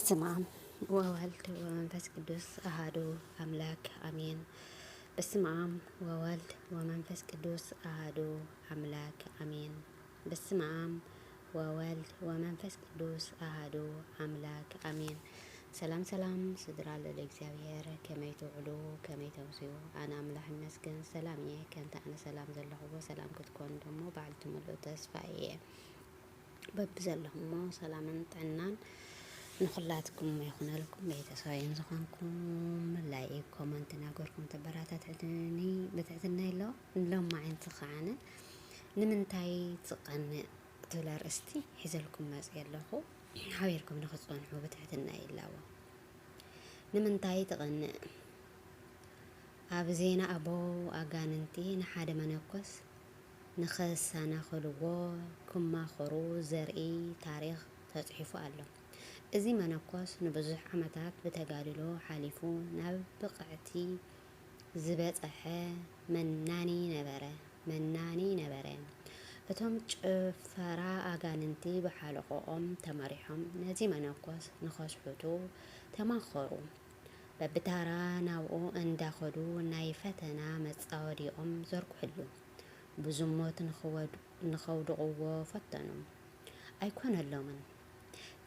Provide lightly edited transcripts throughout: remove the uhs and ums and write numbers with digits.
በስመ አብ ወወልድ ወመንፈስ ቅዱስ አሐዱ አምላክ አሜን። በስመ አብ ወወልድ ወመንፈስ ቅዱስ አሐዱ አምላክ አሜን። በስመ አብ ወወልድ ወመንፈስ ቅዱስ አሐዱ አምላክ አሜን። ሰላም ሰላም ስድራ ለእግዚአብሔር ከመይ ትውዕሉ ከመይ ተምስዩ አነ አምላክ ይመስገን ሰላም እየ ከንተ ኣነ ሰላም ዘለኹዎ ሰላም ክትኮኑ ደሞ በዓልቲ ሙሉእ ተስፋ እየ በብዘለኹሞ ሰላምን ጥዕናን ንኹላትኩም ይኹነልኩም ቤተሰብን ዝኾንኩም ላይክ ኮመንት ናገርኩም ተበራታትዕኒ ብትሕትና ኢሎ ሎማዓንቲ ኸዓነ ንምንታይ ትቐንዕ ትብል ኣርእስቲ ሒዘልኩም መፅእ ኣለኹ ሓቢርኩም ንኽትፀንሑ ብትሕትና ኢላዎ ንምንታይ ትቐንዕ ኣብ ዜና ኣቦ ኣጋንንቲ ንሓደ መነኮስ ንኸሳናኽልዎ ክማኸሩ ዘርኢ ታሪክ ተፅሒፉ ኣሎ። እዚ መነኮስ ንብዙሕ ዓመታት ብተጋድሎ ሓሊፉ ናብ ብቕዕቲ ዝበፅሐ መናኒ ነበረ። እቶም ጭፈራ ኣጋንንቲ ብሓለቆኦም ተመሪሖም ነዚ መነኮስ ንኸስሕቱ ተማኸሩ። በብታራ ናብኡ እንዳኸዱ ናይ ፈተና መፃወዲኦም ዘርግሕሉ ብዝሙት ንኸውድቕዎ ፈተኑ ኣይኮነሎምን።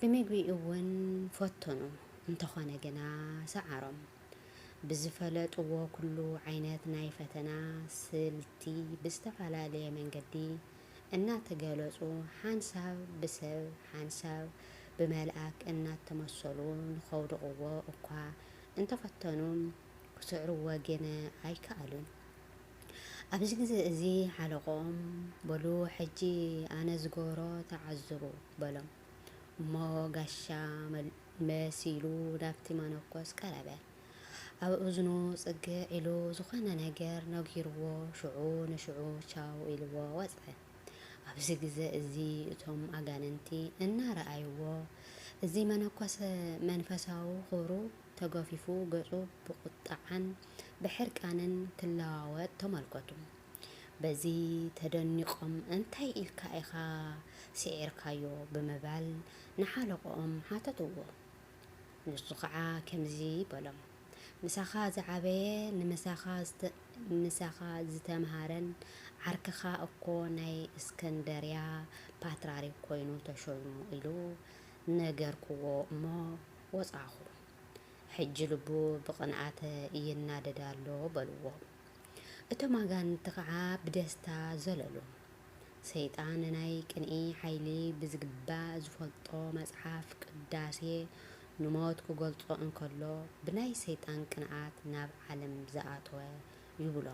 ብምግቢ እውን ፈተኑ እንተኾነ ግና ሰዓሮም። ብዝፈለጥዎ ኩሉ ዓይነት ናይ ፈተና ስልቲ ብዝተፈላለየ መንገዲ እናተገለፁ ሓንሳብ ብሰብ ሓንሳብ ብመልኣክ እናተመሰሉ ንኸውድቕዎ እኳ እንተፈተኑ ክስዕርዎ ግን ኣይከኣሉን። ኣብዚ ግዜ እዚ ሓለቆም በሉ ሕጂ ኣነ ዝገበሮ ተዓዘቡ በሎም እሞ ጋሻ መሲሉ ናብቲ መነኮስ ቀረበ። ኣብ እዝኑ ፅግዕ ኢሉ ዝኾነ ነገር ነጊርዎ ሽዑ ንሽዑ ቻው ኢልዎ ወፅአ። ኣብዚ ግዜ እዚ እቶም ኣጋንንቲ እናረኣይዎ እዚ መነኮስ መንፈሳዊ ክብሩ ተገፊፉ ገፁ ብቁጣዕን ብሕርቃንን ክለዋወጥ ተመልከቱ። በዚ ተደኒቆም እንታይ ኢልካ ኢኻ ስዒርካዮ ብምባል ንሓለቆኦም ሓተትዎ። ንሱ ከዓ ከምዚ በሎም ምሳኻ ዝዓበየ ንምሳኻ ዝተምሃረን ዓርክኻ እኮ ናይ እስከንደርያ ፓትርያርክ ኮይኑ ተሾይሙ ኢሉ ነገርክዎ እሞ ወፃኹ። ሕጂ ልቡ ብቕንዓት ይናደድ ኣሎ በልዎ። እቶም ኣጋንንቲ ከዓ ብደስታ ዘለሉ። ሰይጣን ናይ ቅንኢ ሓይሊ ብዝግባእ ዝፈልጦ መፅሓፍ ቅዳሴ ንሞት ክገልፆ እንከሎ ብናይ ሰይጣን ቅንዓት ናብ ዓለም ዝኣተወ ይብሎ።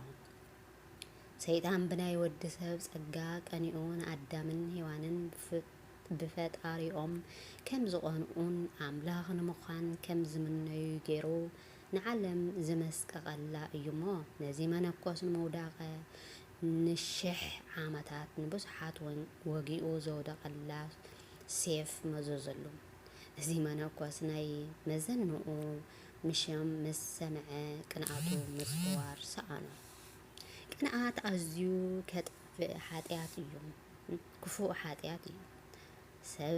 ሰይጣን ብናይ ወዲ ሰብ ፀጋ ቀኒኡ ንኣዳምን ሔዋንን ብፈጣሪኦም ከም ዝቐንኡን ኣምላኽ ንምዃን ከም ዝምነዩ ገይሩ ንዓለም ዝመስቀቐላ እዩ እሞ ነዚ መነኮስ ንምውዳቐ ንሽሕ ዓመታት ንብዙሓት ወጊኡ ዘውደቐላ ሴፍ መዘዘሉ። እዚ መነኮስ ናይ መዘንኡ ምሸም ምስ ሰምዐ ቅንዓቱ ምፅዋር ሰኣኖ። ቅንዓት ኣዝዩ ከጥፍእ ሓጢኣት እዩ፣ ክፉእ ሓጢኣት እዩ። ሰብ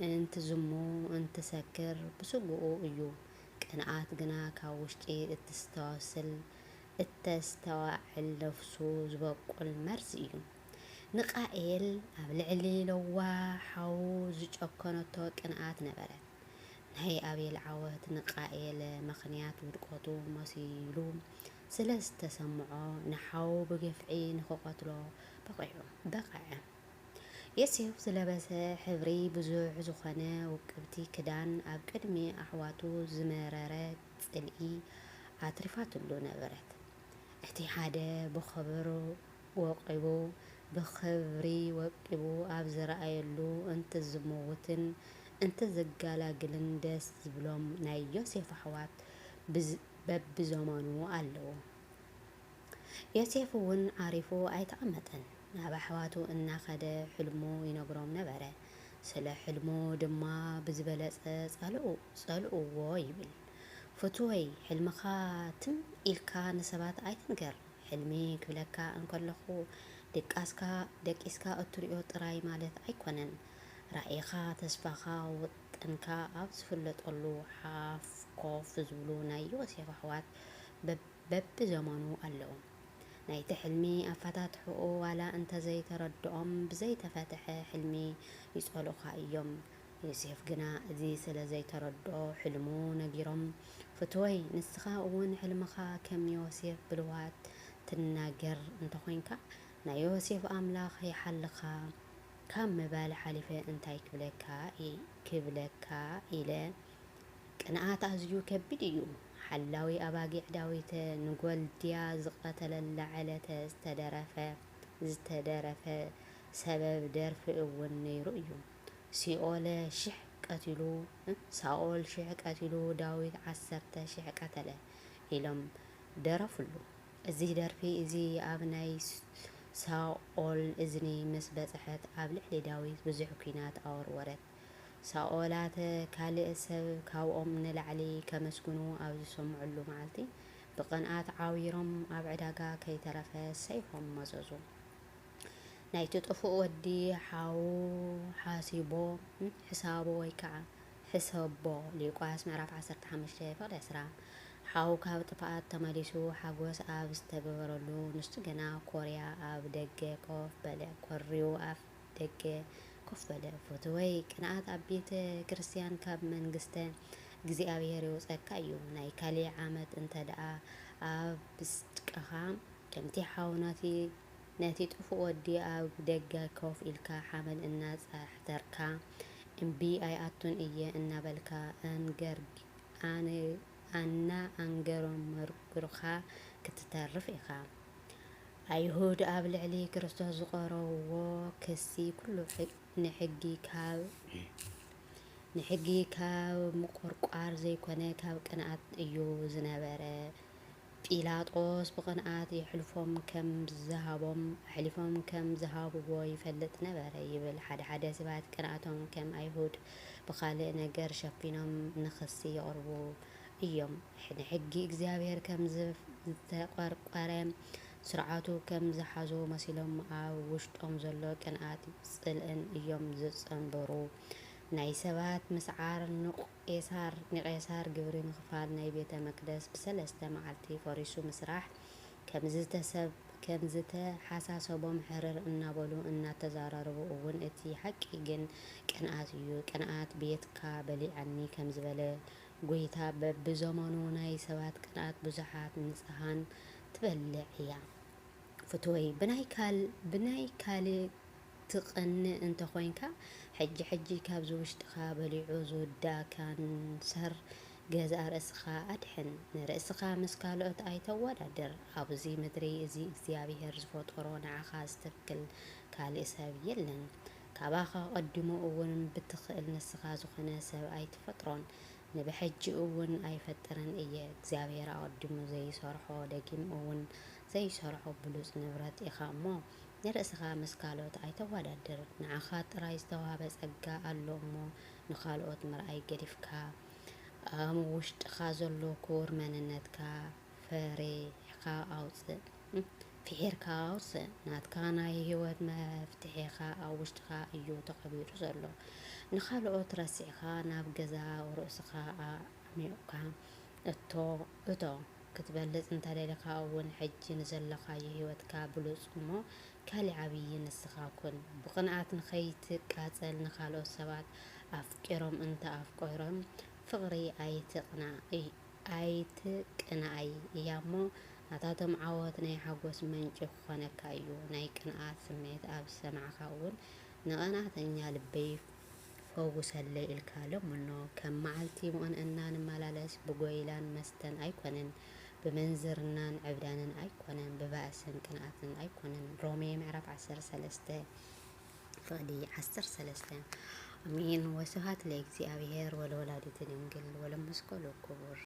እንትዝሙ እንትሰክር ብስግኡ እዩ። ቅንዓት ግና ካብ ውሽጢ እተስተዋዕል ነፍሱ ዝበቁል መርዚ እዩ። ንቃኤል ኣብ ልዕሊ ለዋሓው ዝጨከነቶ ቅንዓት ነበረ። ናይ ኣቤል ዓወት ንቃኤል ምኽንያት ውድቀቱ መሲሉ ስለ ዝተሰምዖ ንሓው ብገፍዒ ንኽቐትሎ በቕዐ። ዮሴፍ ዝለበሰ ሕብሪ ብዙሕ ዝኾነ ውቅብቲ ክዳን ኣብ ቅድሚ ኣሕዋቱ ዝመረረ ጽልኢ ኣትሪፋትሉ ነበረት። እቲ ሓደ ብኽብሪ ወቂቡ ኣብ ዝረኣየሉ እንትዝምውትን እንትዘጋላግልን ደስ ዝብሎም ናይ ዮሴፍ ኣሕዋት በብዘመኑ ኣለዎ። ዮሴፍ እውን ዓሪፉ ኣይተቐመጠን። ናብ ኣሕዋቱ እናኸደ ሕልሙ ይነግሮም ነበረ። ስለ ሕልሙ ድማ ብዝበለፀ ጸልእዎ ይብል። ፍትወይ ሕልምኻ ትም ኢልካ ንሰባት ኣይትንገር። ሕልሚ ክብለካ እንከለኹ ደቂስካ እትሪኦ ጥራይ ማለት ኣይኮነን። ራእይኻ ተስፋኻ ጥንካ ኣብ ዝፍለጠሉ ሓፍ ኮፍ ዝብሉ ናይ ዮሴፍ ኣሕዋት በብዘመኑ ኣለዉ። ናይቲ ሕልሚ ኣፈታትሕኡ ዋላ እንተዘይተረድኦም ብዘይተፈትሐ ሕልሚ ይጸልኡኻ እዮም። ዮሴፍ ግና እዚ ስለ ዘይተረድኦ ሕልሙ ነጊሮም ፍትወይ ንስኻ እውን ሕልምኻ ከም ዮሴፍ ብልዋት ትናገር እንተኮይንካ ናይ ዮሴፍ ኣምላኽ ይሓልኻ ካብ ምባል ሓሊፈ እንታይ ክብለካ ኢለ። ቅንዓት ኣዝዩ ከቢድ እዩ። ሓላዊ ኣባጊዕ ዳዊት ንጎልድያ ዝቐተለላ ዕለተ ዝተደረፈ ሰበብ ደርፊ እውን ነይሩ እዩ። ሳኦል 1000 ቀቲሉ ዳዊት 10,000 ቀተለ ኢሎም ደረፍሉ። እዚ ደርፊ እዚ ኣብ ናይ ሳኦል እዝኒ ምስ በጽሐት ኣብ ልዕሊ ዳዊት ብዙሕ ኩናት ኣወርወረት። ሳኦላት ካልእ ሰብ ካብኦም ንላዕሊ ከመስግኑ ኣብ ዝሰምዑሉ መዓልቲ ብቕንዓት ዓዊሮም ኣብ ዕዳጋ ከይተረፈ ሰይፎም መዘዙ። ናይቲ ጥፉእ ወዲ ሓው ሕሳቦ ወይ ከዓ ሕሰቦ ሉቃስ ምዕራፍ 15:10 ሓው ካብ ጥፍኣት ተመሊሱ ሓጎስ ኣብ ዝተገበረሉ ንሱ ግና ኮርያ ኣብ ደገ ኮፍ በለ። ፍትወይ ቅንዓት ኣብ ቤተ ክርስቲያን ካብ መንግስተ እግዚኣብሔር ይውፀካ እዩ። ናይ ካሊእ ዓመት እንተደኣ ኣብ ስጥቃኻ ከምቲ ሓው ነቲ ጥፉእ ወዲ ኣብ ደገ ኮፍ ኢልካ ሓመድ እናጻሕተርካ እምቢ ኣይኣቱን እየ እናበልካ ኣንገረምርካ ክትተርፍ ኢኻ። ኣይሁድ ኣብ ልዕሊ ክርስቶስ ዝቐረብዎ ክሲ ኩሉ ንሕጊ ካብ ምቁርቋር ዘይኮነ ካብ ቅንዓት እዩ ዝነበረ። ጲላጦስ ብቕንዓት ኣሕሊፎም ከም ዝሃብዎ ይፈልጥ ነበረ ይብል። ሓደ ሰባት ቅንዓቶም ከም ኣይሁድ ብካልእ ነገር ሸፊኖም ንክሲ የቕርቡ እዮም። ንሕጊ እግዚኣብሔር ከም ዝተቆርቆረ ስርዓቱ ከም ዝሓዙ መሲሎም ኣብ ውሽጦም ዘሎ ቅንዓት ጽልእን እዮም ዘጸንብሩ። ናይ ሰባት ምስዓር ንቄሳር ግብሪ ምኽፋል ናይ ቤተ መቅደስ ብ3 መዓልቲ ፈሪሱ ምስራሕ ከምዝተሓሳሰቦም ሕርር እናበሉ እናተዛረቡ እውን እቲ ሓቂ ግን ቅንዓት እዩ። ቅንዓት ቤትካ በሊዐኒ ከም ዝበለ ጎይታ በብዘመኑ ናይ ሰባት ቅንዓት ብዙሓት ንጽሃን ትበልዕ እያ። ፍትወይ ብናይ ካልእ ትቕንእ እንተኮይንካ ሕጂ ካብዚ ውሽጥኻ በሊዑ ዝውዳ ካንሰር ገዛእ ርእስኻ ኣድሕን። ንርእስኻ ምስ ካልኦት ኣይተወዳድር። ኣብዚ ምድሪ እዚ እግዚኣብሔር ዝፈጠሮ ንዓኻ ዝትክል ካልእ ሰብ የለን። ካባኻ ቀዲሙ እውን ብትኽእል ንስኻ ዝኾነ ሰብ ኣይትፈጥሮን። ንብሕጂ እውን ኣይፈጥርን እየ። እግዚኣብሔር ኣቀዲሙ ዘይሰርሖ ደጊሙ እውን ዘይሰርሖ ብሉፅ ንብረት ኢኻ እሞ ንርእስኻ ምስ ካልኦት ኣይተወዳድር። ንዓኻ ጥራይ ዝተዋሃበ ጸጋ ኣሎ እሞ ንኻልኦት ምርኣይ ገዲፍካ ኣብ ውሽጥኻ ዘሎ ክቡር መንነትካ ፈሪሕካ ኣውፅእ። ናትካ ናይ ህይወት መፍትሒኻ ኣብ ውሽጥኻ እዩ ተቐቢሩ ዘሎ። ንኻልኦት ረሲዕካ ናብ ገዛ ርእስኻ ዓሚቕካ እቶ ክትበልፅ እንተደሊኻ እውን ሕጂ ንዘለኻዮ ህይወትካ ብሉፅ እሞ ካሊእ ዓብዪ ንስኻ ኩን። ብቕንዓት ንኸይትቃፀል ንኻልኦት ሰባት ኣፍቂሮም ኣፍቂሮም ፍቕሪ ኣይትቅንኣይ እያ እሞ ናታቶም ዓወት ናይ ሓጎስ ምንጪ ክኾነካ እዩ። ናይ ቅንዓት ስምዒት ኣብ ዝሰማዓኻ እውን ንቐናተኛ ልበይ ፈውሰለይ ኢልካ ለምኖ። ከም መዓልቲ ምቕንዕና ንመላለስ ብጎይላን መስተን ኣይኮነን፣ ብመንዝርናን ዕብዳንን ኣይኮነን፣ ብባእስን ቅንዓትን ኣይኮነን። ሮሜ ምዕራፍ 13:13 ኣሚን። ወስብሐት ለእግዚአብሔር ወለወላዲቱ ድንግል ወለመስቀሉ ክቡር።